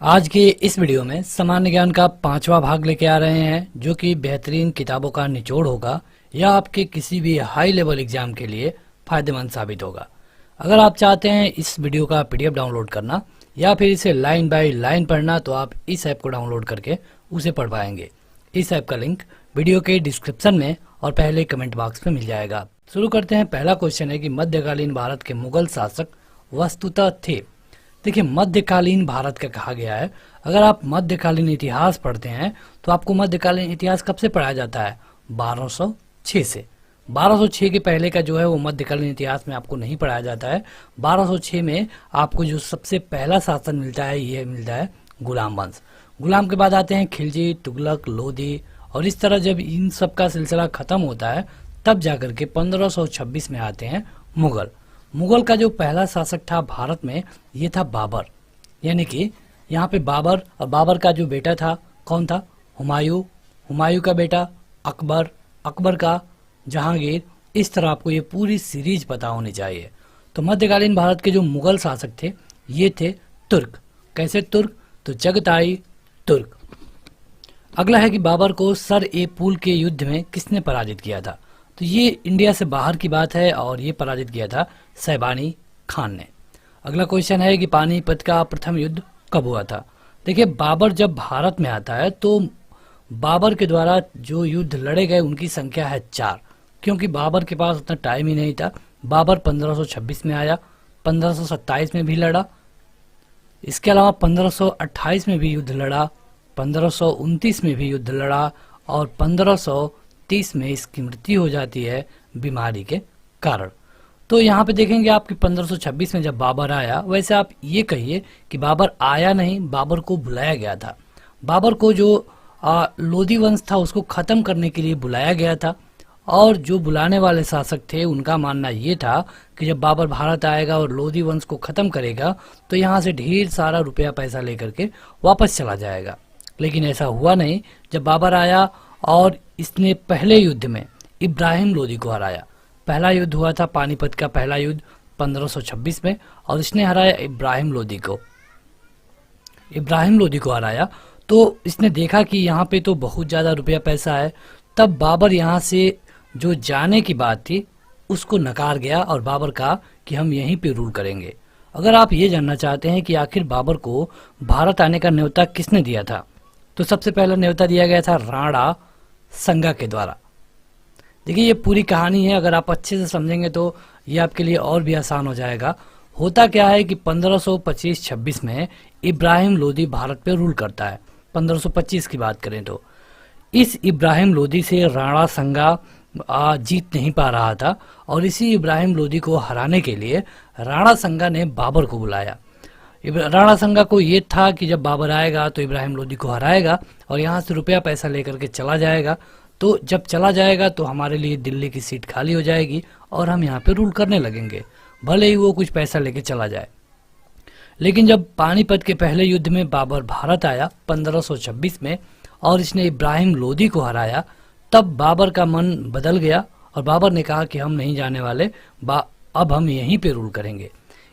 आज के इस वीडियो में सामान्य ज्ञान का 5वां भाग लेके आ रहे हैं, जो कि बेहतरीन किताबों का निचोड़ होगा या आपके किसी भी हाई लेवल एग्जाम के लिए फायदेमंद साबित होगा। अगर आप चाहते हैं इस वीडियो का पीडीएफ डाउनलोड करना या फिर इसे लाइन बाय लाइन पढ़ना, तो आप इस ऐप को डाउनलोड करके उसे पढ़ पाएंगे। इस ऐप का लिंक वीडियो के डिस्क्रिप्शन में और पहले कमेंट बॉक्स में मिल जाएगा। शुरू करते हैं। पहला क्वेश्चन है कि मध्यकालीन भारत के मुगल शासक वस्तुतः थे। देखिए, मध्यकालीन भारत का कहा गया है। अगर आप मध्यकालीन इतिहास पढ़ते हैं तो आपको मध्यकालीन इतिहास कब से पढ़ाया जाता है? 1206 से। 1206 के पहले का जो है वो मध्यकालीन इतिहास में आपको नहीं पढ़ाया जाता है। 1206 में आपको जो सबसे पहला शासन मिलता है ये मिलता है गुलाम वंश। गुलाम के बाद आते हैं खिलजी, तुगलक, लोधी, और इस तरह जब इन सब का सिलसिला खत्म होता है तब जाकर के 1526 में आते हैं मुगल। मुगल का जो पहला शासक था भारत में ये था बाबर, यानी कि यहाँ पे बाबर, और बाबर का जो बेटा था कौन था? हुमायूं, हुमायूं का बेटा अकबर, अकबर का जहांगीर। इस तरह आपको ये पूरी सीरीज पता होनी चाहिए। तो मध्यकालीन भारत के जो मुगल शासक थे ये थे तुर्क। कैसे तुर्क? तो चगताई तुर्क। अगला है कि बाबर को सर ए पुल के युद्ध में किसने पराजित किया था? तो ये इंडिया से बाहर की बात है और ये पराजित किया था सैबानी खान ने। अगला क्वेश्चन है कि पानीपत का प्रथम युद्ध कब हुआ था? देखिए, बाबर जब भारत में आता है तो बाबर के द्वारा जो युद्ध लड़े गए उनकी संख्या है 4, क्योंकि बाबर के पास उतना टाइम ही नहीं था। बाबर 1526 में आया, 1527 में भी लड़ा, इसके अलावा 1528 में भी युद्ध लड़ा, 1529 में भी युद्ध लड़ा, और 1530 में इसकी मृत्यु हो जाती है बीमारी के कारण। तो यहाँ पे देखेंगे आपकी 1526 में जब बाबर आया, वैसे आप ये कहिए कि बाबर आया नहीं, बाबर को बुलाया गया था। बाबर को जो लोधी वंश था उसको खत्म करने के लिए बुलाया गया था, और जो बुलाने वाले शासक थे उनका मानना ये था कि जब बाबर भारत आएगा और लोधी वंश को खत्म करेगा तो यहाँ से ढेर सारा रुपया पैसा लेकर के वापस चला जाएगा। लेकिन ऐसा हुआ नहीं। जब बाबर आया और इसने पहले युद्ध में इब्राहिम लोधी को हराया। पहला युद्ध हुआ था पानीपत का पहला युद्ध 1526 में, और इसने हराया इब्राहिम लोधी को। इब्राहिम लोधी को हराया तो इसने देखा कि यहाँ पे तो बहुत ज़्यादा रुपया पैसा है। तब बाबर यहाँ से जो जाने की बात थी उसको नकार गया और बाबर कहा कि हम यहीं पे रूल करेंगे। अगर आप ये जानना चाहते हैं कि आखिर बाबर को भारत आने का न्योता किसने दिया था, तो सबसे पहला न्योता दिया गया था राणा संगा के द्वारा। देखिए, ये पूरी कहानी है, अगर आप अच्छे से समझेंगे तो ये आपके लिए और भी आसान हो जाएगा। होता क्या है कि 1525-26 में इब्राहिम लोधी भारत पे रूल करता है। 1525 की बात करें तो इस इब्राहिम लोधी से राणा संगा जीत नहीं पा रहा था, और इसी इब्राहिम लोधी को हराने के लिए राणा संगा ने बाबर को बुलाया। राणा संगा को ये था कि जब बाबर आएगा तो इब्राहिम लोधी को हराएगा और यहाँ से रुपया पैसा लेकर के चला जाएगा। तो जब चला जाएगा तो हमारे लिए दिल्ली की सीट खाली हो जाएगी और हम यहाँ पे रूल करने लगेंगे, भले ही वो कुछ पैसा लेके चला जाए। लेकिन जब पानीपत के पहले युद्ध में बाबर भारत आया 1526 में और इसने इब्राहिम लोधी को हराया, तब बाबर का मन बदल गया और बाबर ने कहा कि हम नहीं जाने वाले, अब हम यहीं पे रूल करेंगे।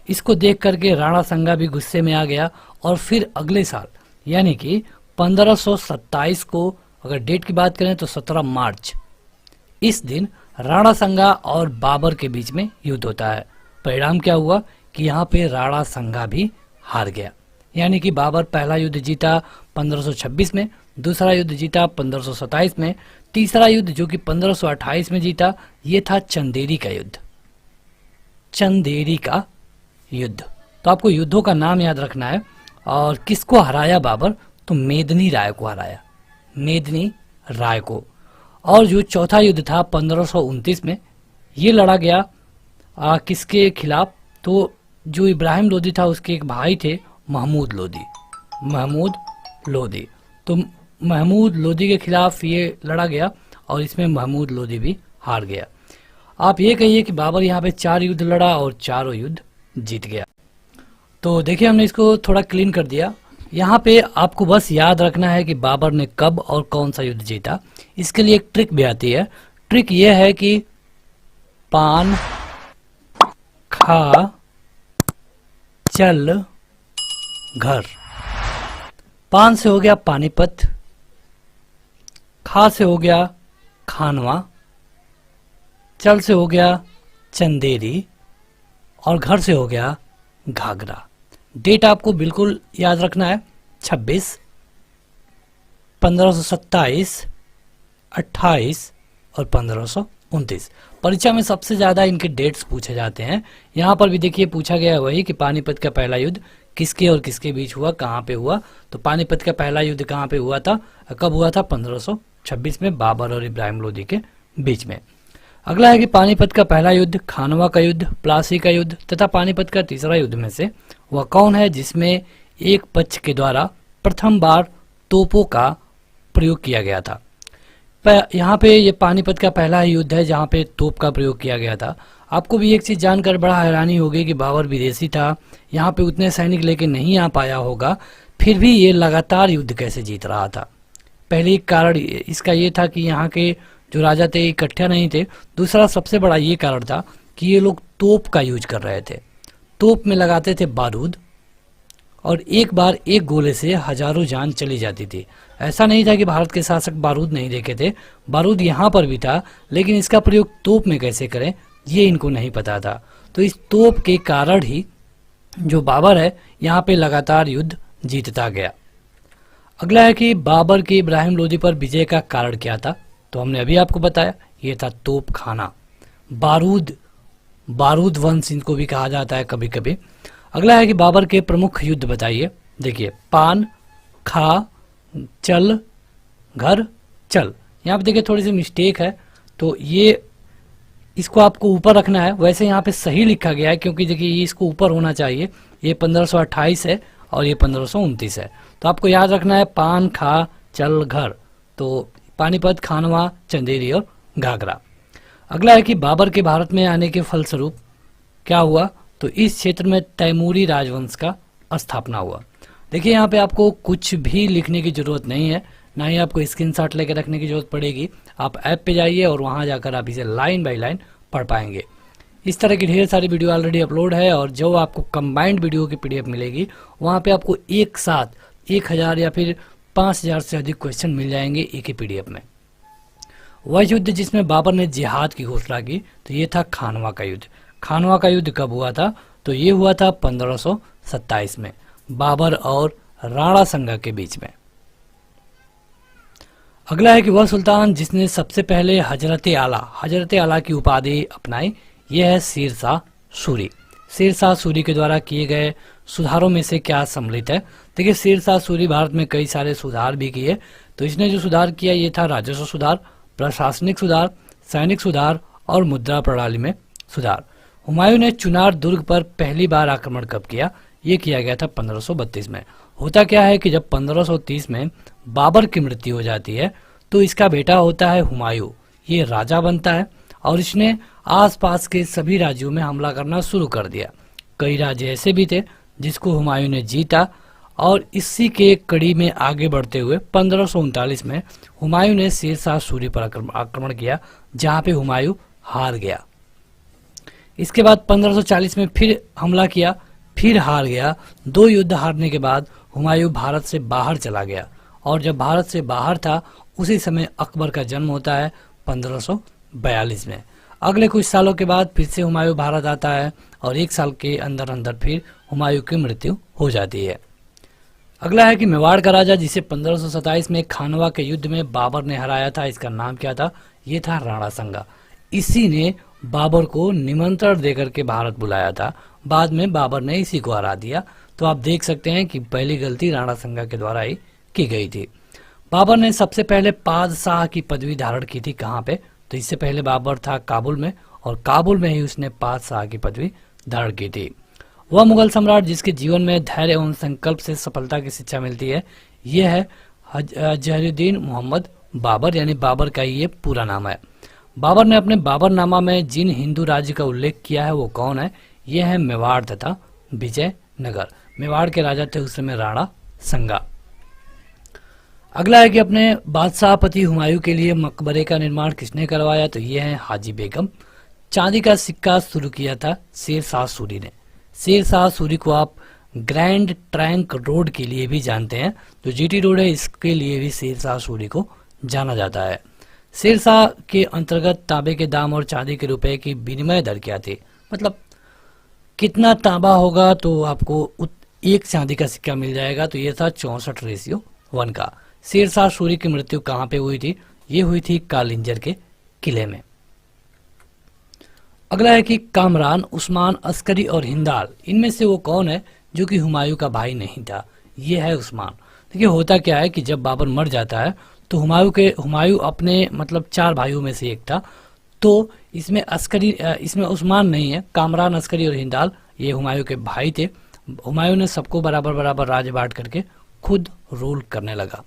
इसको देख करके राणा संगा भी गुस्से में आ गया, और फिर अगले साल यानी कि 1527 को, अगर डेट की बात करें तो 17 मार्च, इस दिन राणा संगा और बाबर के बीच में युद्ध होता है। परिणाम क्या हुआ कि यहाँ पे राणा संगा भी हार गया, यानी कि बाबर पहला युद्ध जीता 1526 में, दूसरा युद्ध जीता 1527 में, तीसरा युद्ध जो कि 1528 में जीता ये था चंदेरी का युद्ध। चंदेरी का युद्ध। तो आपको युद्धों का नाम याद रखना है। और किसको हराया बाबर? तो मेदिनी राय को हराया, मेदिनी राय को। और जो चौथा युद्ध था 1529 में, ये लड़ा गया किसके खिलाफ? तो जो इब्राहिम लोधी था उसके एक भाई थे महमूद लोधी, महमूद लोधी। तो महमूद लोधी के खिलाफ ये लड़ा गया और इसमें महमूद लोधी भी हार गया। आप ये कहिए कि बाबर यहाँ पे 4 युद्ध लड़ा और चारों युद्ध जीत गया। तो देखिए, हमने इसको थोड़ा क्लीन कर दिया। यहाँ पे आपको बस याद रखना है कि बाबर ने कब और कौन सा युद्ध जीता। इसके लिए एक ट्रिक भी आती है। ट्रिक ये है कि पान खा चल घर। पान से हो गया पानीपत, खा से हो गया खानवा, चल से हो गया चंदेरी और घर से हो गया घाघरा। डेट आपको बिल्कुल याद रखना है 26, 1527, 28 और 1529। परीक्षा में सबसे ज्यादा इनके डेट्स पूछे जाते हैं। यहाँ पर भी देखिए पूछा गया है वही कि पानीपत का पहला युद्ध किसके और किसके बीच हुआ, कहाँ पे हुआ। तो पानीपत का पहला युद्ध कहाँ पे हुआ था, कब हुआ था, 1526 में बाबर और इब्राहिम लोदी के बीच में। अगला है कि पानीपत का पहला युद्ध, खानवा का युद्ध, प्लासी का युद्ध तथा पानीपत का तीसरा युद्ध में से वह कौन है जिसमें एक पक्ष के द्वारा प्रथम बार तोपों का प्रयोग किया गया था। यहाँ पे ये पानीपत का पहला युद्ध है जहाँ पे तोप का प्रयोग किया गया था। आपको भी एक चीज जानकर बड़ा हैरानी होगी कि बाबर विदेशी था, यहाँ पे उतने सैनिक लेके नहीं आ पाया होगा, फिर भी ये लगातार युद्ध कैसे जीत रहा था। पहले कारण इसका ये था कि यहाँ के जो राजा थे इकट्ठे नहीं थे। दूसरा सबसे बड़ा ये कारण था कि ये लोग तोप का यूज कर रहे थे। तोप में लगाते थे बारूद और एक बार एक गोले से हजारों जान चली जाती थी। ऐसा नहीं था कि भारत के शासक बारूद नहीं देखे थे, बारूद यहाँ पर भी था, लेकिन इसका प्रयोग तोप में कैसे करें ये इनको नहीं पता था। तो इस तोप के कारण ही जो बाबर है यहाँ पे लगातार युद्ध जीतता गया। अगला है कि बाबर की इब्राहिम लोदी पर विजय का कारण क्या था। तो हमने अभी आपको बताया ये था तोप खाना, बारूद वंश इनको भी कहा जाता है कभी कभी। अगला है कि बाबर के प्रमुख युद्ध बताइए। देखिए पान, खा, चल, घर, चल। यहाँ पे देखिए थोड़ी सी मिस्टेक है, तो ये इसको आपको ऊपर रखना है। वैसे यहाँ पे सही लिखा गया है क्योंकि देखिए ये इसको ऊपर होना चाहिए। ये 1528 है और ये 1529 है। तो आपको याद रखना है पान, खा, चल, घर। तो पानीपत, खानवा, चंदेरी और घाघरा। अगला है कि बाबर के भारत में आने के फलस्वरूप क्या हुआ। तो इस क्षेत्र में तैमूरी राजवंश का स्थापना हुआ। देखिए यहाँ पे आपको कुछ भी लिखने की जरूरत नहीं है, ना ही आपको स्क्रीनशॉट लेकर रखने की जरूरत पड़ेगी। आप ऐप पे जाइए और वहां जाकर आप इसे लाइन बाय लाइन पढ़ पाएंगे। इस तरह की ढेर सारी वीडियो ऑलरेडी अपलोड है और जो आपको कंबाइंड वीडियो की पीडीएफ मिलेगी वहां पे आपको एक साथ 1000 या फिर 5000 से अधिक क्वेश्चन मिल जाएंगे एक ही पीडीएफ में। वह युद्ध जिसमें बाबर ने जिहाद की घोषणा की तो ये था खानवा का युद्ध। खानवा का युद्ध कब हुआ था, तो ये हुआ था 1527 में बाबर और राणा संगा के बीच में। अगला है कि वह सुल्तान जिसने सबसे पहले हजरत आला की उपाधि अपनाई, यह है शेरशाह सूरी। शेरशाह सूरी के द्वारा किए गए सुधारों में से क्या सम्मिलित है। देखिए शेरशाह सूरी भारत में कई सारे सुधार भी किए। तो इसने जो सुधार किया ये था राजस्व सुधार, प्रशासनिक सुधार, सैनिक सुधार और मुद्रा प्रणाली में सुधार। हुमायूं ने चुनार दुर्ग पर पहली बार आक्रमण कब किया, ये किया गया था 1532 में। होता क्या है कि जब 1530 में बाबर की मृत्यु हो जाती है तो इसका बेटा होता है हुमायूं, ये राजा बनता है और इसने आसपास के सभी राज्यों में हमला करना शुरू कर दिया। कई राज्य ऐसे भी थे जिसको हुमायूं ने जीता और इसी के कड़ी में आगे बढ़ते हुए 1539 में हुमायूं ने शेरशाह सूरी पर आक्रमण किया जहां पे हुमायूं हार गया। इसके बाद 1540 में फिर हमला किया, फिर हार गया। 2 युद्ध हारने के बाद हुमायूं भारत से बाहर चला गया और जब भारत से बाहर था उसी समय अकबर का जन्म होता है 1542 में। अगले कुछ सालों के बाद फिर से हुमायूं भारत आता है और 1 साल के अंदर अंदर फिर हुमायूं की मृत्यु हो जाती है। अगला है कि मेवाड़ का राजा जिसे 1527 में खानवा के युद्ध में बाबर ने हराया था, इसका नाम क्या था, ये था राणा संगा। इसी ने बाबर को निमंत्रण देकर के भारत बुलाया था, बाद में बाबर ने इसी को हरा दिया। तो आप देख सकते हैं कि पहली गलती राणा संगा के द्वारा ही की गई थी। बाबर ने सबसे पहले पादशाह की पदवी धारण की थी कहाँ पे, तो इससे पहले बाबर था काबुल में और काबुल में ही उसने पादशाह की पदवी धारण की थी। वह मुगल सम्राट जिसके जीवन में धैर्य एवं संकल्प से सफलता की शिक्षा मिलती है, यह है जहरुद्दीन मोहम्मद बाबर, यानी बाबर का ये पूरा नाम है। बाबर ने अपने बाबरनामा में जिन हिंदू राज्य का उल्लेख किया है वो कौन है, यह है मेवाड़ तथा विजयनगर। मेवाड़ के राजा थे उस समय राणा संगा। अगला है कि अपने बादशाहपति हुमायूं के लिए मकबरे का निर्माण किसने करवाया, तो यह है हाजी बेगम। चांदी का सिक्का शुरू किया था शेरशाह सूरी ने। शेरशाह सूरी को आप ग्रैंड ट्रंक रोड के लिए भी जानते हैं। जो जीटी रोड है इसके लिए भी शेरशाह सूरी को जाना जाता है। शेरशाह के अंतर्गत तांबे के दाम और चांदी के रुपए की विनिमय दर क्या थी, मतलब कितना तांबा होगा तो आपको एक चांदी का सिक्का मिल जाएगा, तो ये था 64:1 का। शेरशाह सूरी की मृत्यु कहाँ पे हुई थी, ये हुई थी कालिंजर के किले में। अगला है कि कामरान, उस्मान, अस्करी और हिंदाल, इनमें से वो कौन है जो कि हुमायूं का भाई नहीं था, ये है उस्मान। देखिए होता क्या है कि जब बाबर मर जाता है तो हुमायूं अपने मतलब 4 भाइयों में से एक था, तो इसमें उस्मान नहीं है। कामरान, अस्करी और हिंदाल ये हुमायूं के भाई थे। हुमायूं ने सबको बराबर बराबर राज्य बांट करके खुद रूल करने लगा।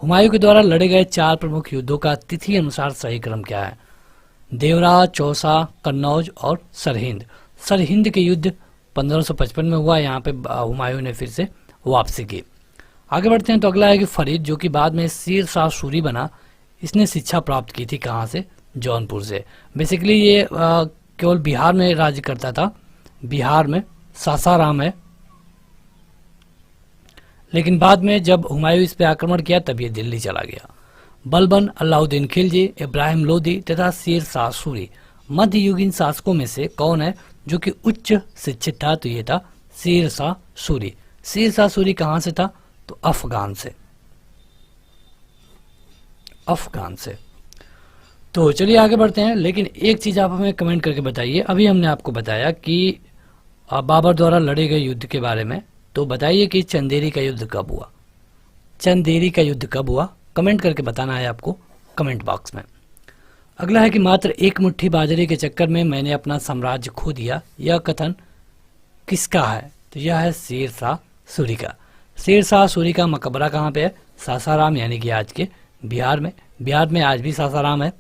हुमायूं के द्वारा लड़े गए 4 प्रमुख युद्धों का तिथि अनुसार सही क्रम क्या है? देवरा, चौसा, कन्नौज और सरहिंद। सरहिंद के युद्ध 1555 में हुआ। यहाँ पे हुमायूं ने फिर से वापसी की। आगे बढ़ते हैं तो अगला है कि फरीद, जो कि बाद में शेरशाह सूरी बना, इसने शिक्षा प्राप्त की थी कहाँ से? जौनपुर से। बेसिकली ये केवल बिहार में राज्य करता था। बिहार में सासाराम है, लेकिन बाद में जब हुमायूं इस पे आक्रमण किया तब ये दिल्ली चला गया। बलबन, अलाउद्दीन खिलजी, इब्राहिम लोदी तथा शेरशाह सूरी मध्ययुगीन शासकों में से कौन है जो कि उच्च शिक्षित था? तो ये था शेरशाह सूरी। शेरशाह सूरी कहाँ से था? तो अफगान से। अफगान से। तो चलिए आगे बढ़ते हैं, लेकिन एक चीज आप हमें कमेंट करके बताइए। अभी हमने आपको बताया कि बाबर द्वारा लड़े गए युद्ध के बारे में, तो बताइए कि चंदेरी का युद्ध कब हुआ? चंदेरी का युद्ध कब हुआ? कमेंट करके बताना है आपको कमेंट बॉक्स में। अगला है कि मात्र एक मुट्ठी बाजरे के चक्कर में मैंने अपना साम्राज्य खो दिया, यह कथन किसका है? तो यह है शेरशाह सूरी का। शेरशाह सूरी का मकबरा कहाँ पे है? सासाराम, यानी कि आज के बिहार में। बिहार में आज भी सासाराम है।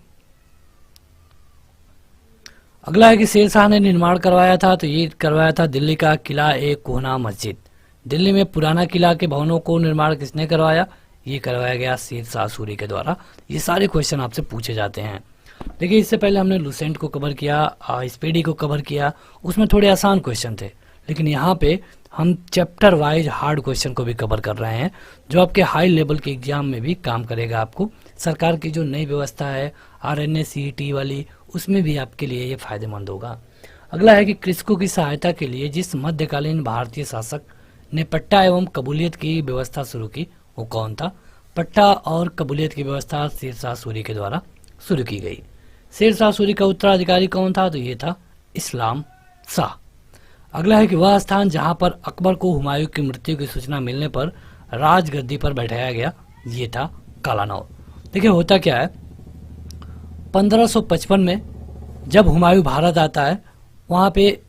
अगला है कि शेरशाह ने निर्माण करवाया था, तो ये करवाया था दिल्ली का किला ए कोहना मस्जिद। दिल्ली में पुराना किला के भवनों को निर्माण किसने करवाया? ये करवाया गया शेरशाह सूरी के द्वारा। ये सारे क्वेश्चन आपसे पूछे जाते हैं। देखिए इससे पहले हमने लुसेंट को कवर किया, स्पीडी को कवर किया, उसमें थोड़े आसान क्वेश्चन थे, लेकिन यहाँ पे हम चैप्टर वाइज हार्ड क्वेश्चन को भी कवर कर रहे हैं, जो आपके हाई लेवल के एग्जाम में भी काम करेगा। आपको सरकार की जो नई व्यवस्था है RNA CET वाली, उसमें भी आपके लिए ये फायदेमंद होगा। अगला है कि कृषकों की सहायता के लिए जिस मध्यकालीन भारतीय शासक ने पट्टा एवं कबूलियत की व्यवस्था शुरू की, वो कौन था? पट्टा और कबूलियत की व्यवस्था शेरशाह सूरी के द्वारा शुरू की गई। शेरशाह सूरी का उत्तराधिकारी कौन था? तो ये था इस्लाम शाह। अगला है कि वह स्थान जहां पर अकबर को हुमायूं की मृत्यु की सूचना मिलने पर राजगद्दी पर बैठाया गया, ये था कालानौर। देखिए होता क्या है, 1555 में जब हुमायूं भारत आता है, वहाँ पे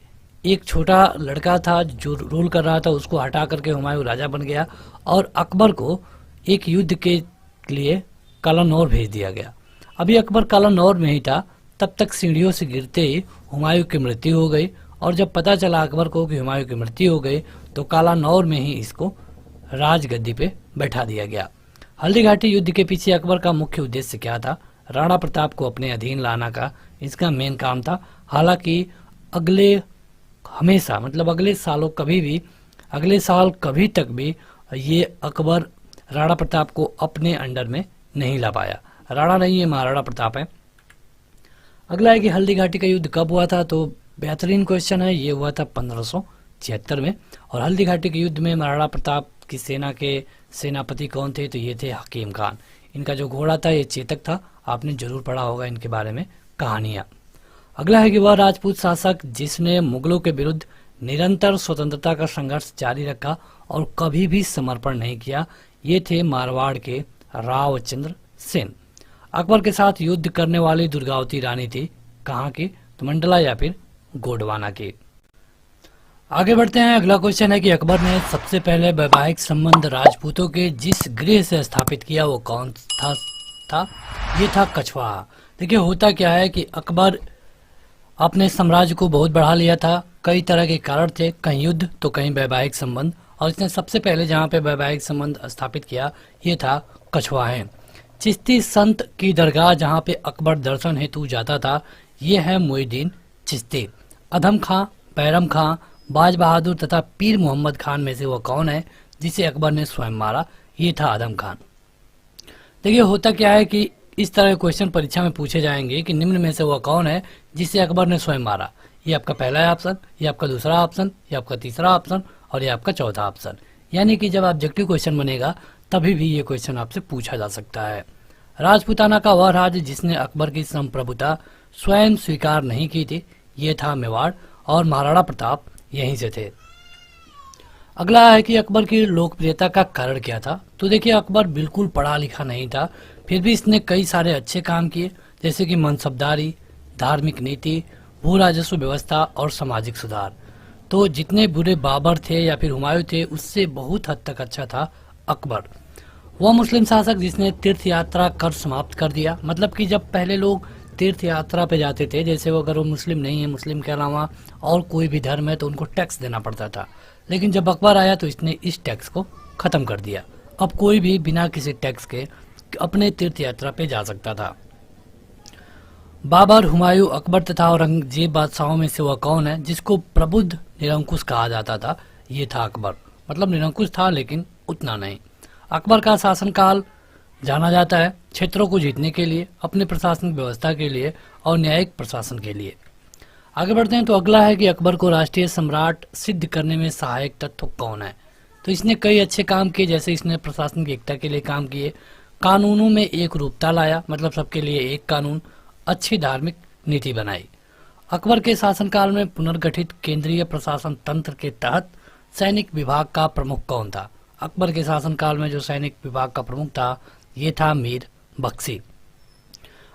एक छोटा लड़का था जो रूल कर रहा था, उसको हटा करके हुमायूं राजा बन गया और अकबर को एक युद्ध के लिए कालानौर भेज दिया गया। अभी अकबर कालानौर में ही था, तब तक सीढ़ियों से गिरते ही हुमायूं की मृत्यु हो गई, और जब पता चला अकबर को कि हुमायूं की मृत्यु हो गई तो कालानौर में ही इसको राजगद्दी पे बैठा दिया गया। हल्दी घाटी युद्ध के पीछे अकबर का मुख्य उद्देश्य क्या था? राणा प्रताप को अपने अधीन लाना का इसका मेन काम था। हालांकि अगले साल कभी तक भी ये अकबर राणा प्रताप को अपने अंडर में नहीं ला पाया। राणा नहीं है, महाराणा प्रताप है। अगला है कि हल्दी घाटी का युद्ध कब हुआ था? तो बेहतरीन क्वेश्चन है, ये हुआ था 1576 में। और हल्दी घाटी के युद्ध में महाराणा प्रताप की सेना के सेनापति कौन थे? तो ये थे हकीम खान। इनका जो घोड़ा था ये चेतक था, आपने जरूर पढ़ा होगा इनके बारे में कहानियां। अगला है कि वह राजपूत शासक जिसने मुगलों के विरुद्ध निरंतर स्वतंत्रता का संघर्ष जारी रखा और कभी भी समर्पण नहीं किया, ये थे मारवाड़ के रावचंद्र सेन। अकबर के साथ युद्ध करने वाली दुर्गावती रानी थी कहाँ की? तो मंडला या फिर गोंडवाना की। आगे बढ़ते हैं। अगला क्वेश्चन है कि अकबर ने सबसे पहले वैवाहिक संबंध राजपूतों के जिस गृह से स्थापित किया वो कौन था? ये था कछवाहा। देखिए होता क्या है कि अकबर अपने साम्राज्य को बहुत बढ़ा लिया था, कई तरह के कारण थे, कहीं युद्ध तो कहीं वैवाहिक संबंध, और इसने सबसे पहले जहाँ पे वैवाहिक संबंध स्थापित किया ये था कछवाहे। चिश्ती संत की दरगाह जहाँ पे अकबर दर्शन हेतु जाता था, ये है मोइनुद्दीन चिश्ती। अधम खां, बैरम खां, बाज बहादुर तथा पीर मोहम्मद खान में से वह कौन है जिसे अकबर ने स्वयं मारा? ये था आदम खान। देखिए होता क्या है कि इस तरह के क्वेश्चन परीक्षा में पूछे जाएंगे कि निम्न में से वह कौन है जिसे अकबर ने स्वयं मारा। ये आपका पहला ऑप्शन, ये आपका दूसरा ऑप्शन, ये आपका तीसरा ऑप्शन और ये आपका चौथा ऑप्शन। यानी कि जब ऑब्जेक्टिव क्वेश्चन बनेगा तभी भी ये क्वेश्चन आपसे पूछा जा सकता है। राजपूताना का वह राज्य जिसने अकबर की संप्रभुता स्वयं स्वीकार नहीं की थी, ये था मेवाड़ और महाराणा प्रताप यहीं से थे। अगला है कि अकबर की लोकप्रियता का कारण क्या था। तो देखिए अकबर बिल्कुल पढ़ा लिखा नहीं था, फिर भी इसने कई सारे अच्छे काम किए, जैसे कि मनसबदारी, धार्मिक नीति, भू राजस्व व्यवस्था और सामाजिक सुधार। तो जितने बुरे बाबर थे या फिर हुमायूं थे उससे बहुत हद तक अच्छा था अकबर। वह मुस्लिम शासक जिसने तीर्थ यात्रा कर समाप्त कर दिया। मतलब कि जब पहले लोग तीर्थ यात्रा पे जाते थे, जैसे वो अगर वो मुस्लिम नहीं है, मुस्लिम के अलावा और कोई भी धर्म है, तो उनको टैक्स देना पड़ता था। लेकिन जब अकबर आया तो इसने इस टैक्स को खत्म कर दिया। अब कोई भी बिना किसी टैक्स के अपने तीर्थ यात्रा पे जा सकता था। बाबर, हुमायूं, अकबर तथा औरंगजेब बादशाहों में से वह कौन है जिसको प्रबुद्ध निरंकुश कहा जाता था? ये था अकबर। मतलब निरंकुश था लेकिन उतना नहीं। अकबर का शासनकाल जाना जाता है क्षेत्रों को जीतने के लिए, अपने प्रशासनिक व्यवस्था के लिए और न्यायिक प्रशासन के लिए। आगे बढ़ते हैं तो अगला है कि अकबर को राष्ट्रीय सम्राट सिद्ध करने में सहायक तत्व कौन है? तो इसने कई अच्छे काम किए, जैसे इसने प्रशासनिक एकता के लिए काम किए, कानूनों में एक रूपता लाया, मतलब सबके लिए एक कानून, अच्छी धार्मिक नीति बनाई। अकबर के शासनकाल में पुनर्गठित केंद्रीय प्रशासन तंत्र के तहत सैनिक विभाग का प्रमुख कौन था? अकबर के शासनकाल में जो सैनिक विभाग का प्रमुख था ये था मीर बख्शी।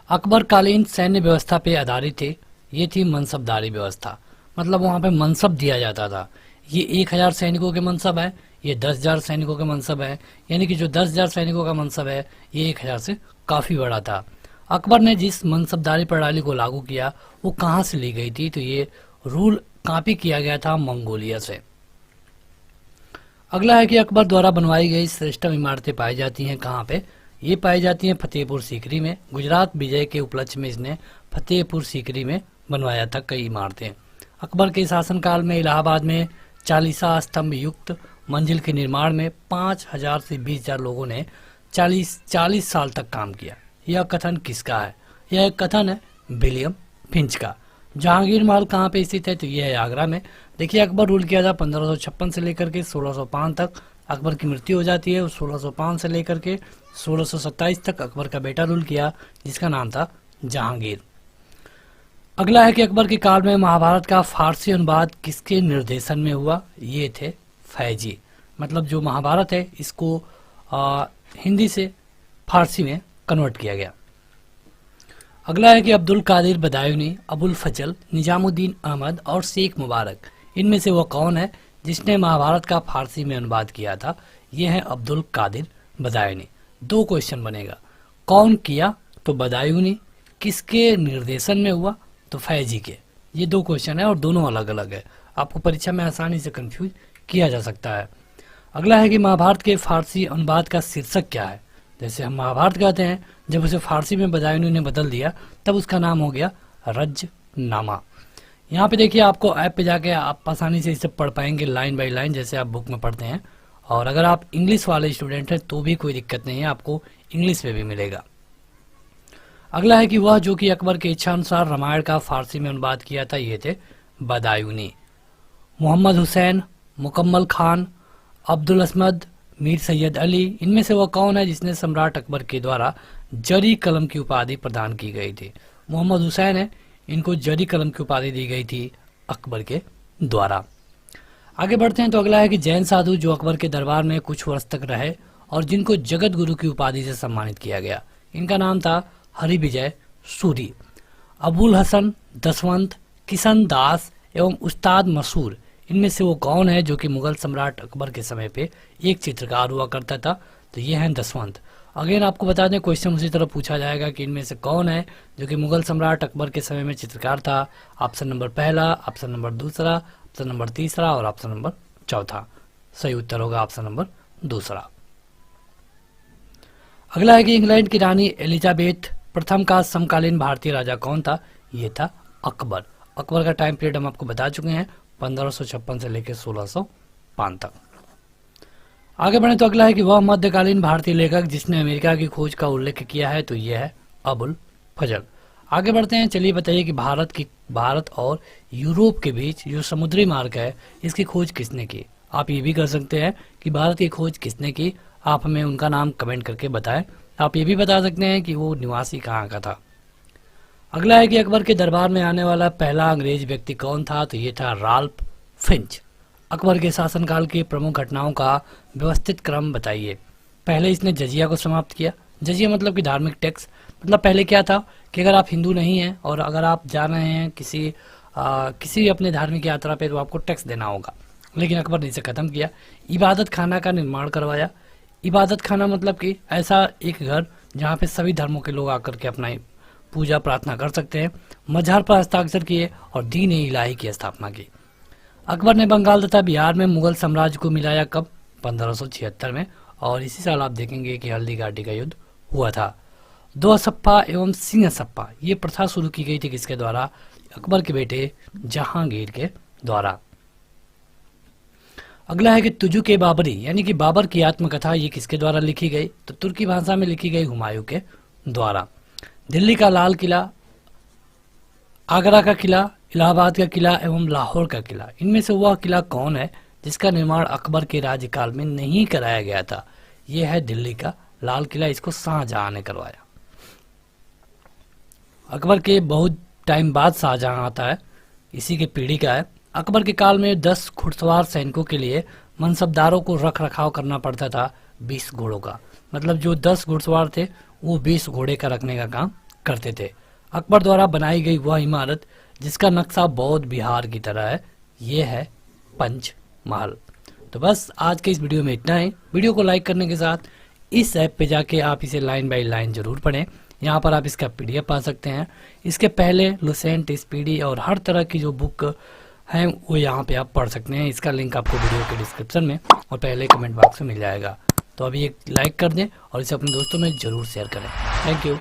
अकबर कालीन सैन्य व्यवस्था पे आधारित थे, ये थी मनसबदारी व्यवस्था। मतलब वहाँ पे मनसब दिया जाता था। ये 1000 सैनिकों के मनसब है, ये 10,000 सैनिकों के मनसब है, यानी कि जो 10,000 सैनिकों का मनसब है ये 1000 से काफ़ी बड़ा था। अकबर ने जिस मनसबदारी प्रणाली को लागू किया वो कहाँ से ली गई थी? तो ये रूल कॉपी किया गया था मंगोलिया से। अगला है कि अकबर द्वारा बनवाई गई श्रेष्ठतम इमारतें पाई जाती हैं कहाँ पे? ये पाई जाती हैं फतेहपुर सीकरी में। गुजरात विजय के उपलक्ष्य में इसने फतेहपुर सीकरी में बनवाया था कई इमारतें। अकबर के शासनकाल में इलाहाबाद में 40 स्तंभ युक्त मंजिल के निर्माण में 5,000 से 20,000 लोगों ने 40 साल तक काम किया। यह कथन किसका है? यह एक कथन है विलियम फिंच का। जहांगीर महल कहाँ पे स्थित है? तो यह है आगरा में। देखिए अकबर रूल किया था 1556 से लेकर के 1605 तक। अकबर की मृत्यु हो जाती है और 1605 से लेकर के 1627 तक अकबर का बेटा रूल किया जिसका नाम था जहांगीर। अगला है कि अकबर के काल में महाभारत का फारसी अनुवाद किसके निर्देशन में हुआ? ये थे फैजी। मतलब जो महाभारत है इसको हिंदी से फारसी में कन्वर्ट किया गया। अगला है कि अब्दुल कादिर बदायूनी, अबुल फजल, निजामुद्दीन अहमद और शेख मुबारक, इनमें से वह कौन है जिसने महाभारत का फारसी में अनुवाद किया था? यह है अब्दुल कादिर बदायूनी। 2 क्वेश्चन बनेगा, कौन किया? तो बदायूनी। किसके निर्देशन में हुआ? तो फैजी के। ये 2 क्वेश्चन है और दोनों अलग अलग है, आपको परीक्षा में आसानी से कंफ्यूज किया जा सकता है। अगला है कि महाभारत के फारसी अनुवाद का शीर्षक क्या है? जैसे हम महाभारत कहते हैं, जब उसे फारसी में बदायूनी ने बदल दिया तब उसका नाम हो गया रजनामा। यहाँ पे देखिए आपको ऐप पे जाके आप आसानी से इसे पढ़ पाएंगे लाइन बाय लाइन, जैसे आप बुक में पढ़ते हैं। और अगर आप इंग्लिश वाले स्टूडेंट हैं तो भी कोई दिक्कत नहीं है, आपको इंग्लिश में भी मिलेगा। अगला है कि वह जो कि अकबर की इच्छा अनुसार रामायण का फारसी में अनुवाद किया था, ये थे बदायूनी। मोहम्मद हुसैन, मुकम्मल खान, अब्दुल असमद, मीर सैयद अली, इनमें से वह कौन है जिसने सम्राट अकबर के द्वारा जरी कलम की उपाधि प्रदान की गई थी? मोहम्मद हुसैन है, इनको जरी कलम की उपाधि दी गई थी अकबर के द्वारा। आगे बढ़ते हैं तो अगला है कि जैन साधु जो अकबर के दरबार में कुछ वर्ष तक रहे और जिनको जगत गुरु की उपाधि से सम्मानित किया गया, इनका नाम था हरिविजय सूरी, अबुल हसन, दसवंत, किशन दास एवं उस्ताद मसूर, इनमें से वो कौन है जो कि मुगल सम्राट अकबर के समय पे एक चित्रकार हुआ करता था? तो ये है दसवंत। अगेन आपको बता दें क्वेश्चन उसी तरह पूछा जाएगा कि इनमें से कौन है जो कि मुगल सम्राट अकबर के समय में चित्रकार था? ऑप्शन नंबर पहला, ऑप्शन नंबर दूसरा, ऑप्शन नंबर तीसरा और ऑप्शन नंबर चौथा। सही उत्तर होगा ऑप्शन नंबर दूसरा। अगला है कि इंग्लैंड की रानी एलिजाबेथ प्रथम का समकालीन भारतीय राजा कौन था? ये था अकबर। अकबर का टाइम पीरियड हम आपको बता चुके हैं 1556 से लेकर 1605 तक। आगे बढ़े तो अगला है कि वह मध्यकालीन भारतीय लेखक जिसने अमेरिका की खोज का उल्लेख किया है, तो यह है अबुल फजल। आगे बढ़ते हैं, चलिए बताइए कि भारत और यूरोप के बीच जो समुद्री मार्ग है इसकी खोज किसने की। आप ये भी कर सकते हैं कि भारत की खोज किसने की, आप हमें उनका नाम कमेंट करके बताएं। आप ये भी बता सकते हैं कि वो निवासी कहाँ का था। अगला है कि अकबर के दरबार में आने वाला पहला अंग्रेज व्यक्ति कौन था, तो ये था राल्फ फिंच। अकबर के शासनकाल की प्रमुख घटनाओं का व्यवस्थित क्रम बताइए। पहले इसने जजिया को समाप्त किया। जजिया मतलब कि धार्मिक टैक्स। मतलब पहले क्या था कि अगर आप हिंदू नहीं हैं और अगर आप जा रहे हैं किसी अपने धार्मिक यात्रा पे, तो आपको टैक्स देना होगा, लेकिन अकबर ने इसे खत्म किया। इबादत खाना का निर्माण करवाया। इबादत खाना मतलब कि ऐसा एक घर जहाँ पे सभी धर्मों के लोग आकर के अपना पूजा प्रार्थना कर सकते हैं। मजहर पर हस्ताक्षर किए और दीन ए इलाही की स्थापना की। अकबर ने बंगाल तथा बिहार में मुगल साम्राज्य को मिलाया कब? 1576 में। और इसी साल आप देखेंगे कि हल्दी घाटी का युद्ध हुआ था। दो सप्पा एवं सिंह सप्पा ये प्रथा शुरू की गई थी किसके द्वारा? अकबर के बेटे जहांगीर के द्वारा। अगला है कि तुजु के बाबरी यानी कि बाबर की आत्मकथा ये किसके द्वारा लिखी गई? तो तुर्की भाषा में लिखी गई हुमायूं के द्वारा। दिल्ली का लाल किला, आगरा का किला, इलाहाबाद का किला एवं लाहौर का किला, इनमें से वह किला कौन है जिसका निर्माण अकबर के राज्यकाल में नहीं कराया गया था? यह है दिल्ली का लाल किला। इसको शाहजहां ने करवाया। अकबर के बहुत टाइम बाद शाहजहां आता है, इसी के पीढ़ी का है। अकबर के काल में 10 घुड़सवार सैनिकों के लिए मनसबदारों को रख रखाव करना पड़ता था 20 घोड़ों का। मतलब जो 10 घुड़सवार थे वो 20 घोड़े का रखने का काम करते थे। अकबर द्वारा बनाई गई वह इमारत जिसका नक्शा बौद्ध बिहार की तरह है, ये है पंच महल। तो बस आज के इस वीडियो में इतना ही। वीडियो को लाइक करने के साथ इस ऐप पे जाके आप इसे लाइन बाय लाइन जरूर पढ़ें। यहाँ पर आप इसका PDF पा सकते हैं। इसके पहले लुसेंट, स्पीडी और हर तरह की जो बुक हैं वो यहाँ पे आप पढ़ सकते हैं। इसका लिंक आपको वीडियो के डिस्क्रिप्शन में और पहले कमेंट बॉक्स में मिल जाएगा। तो अभी एक लाइक कर दें और इसे अपने दोस्तों में जरूर शेयर करें। Thank you.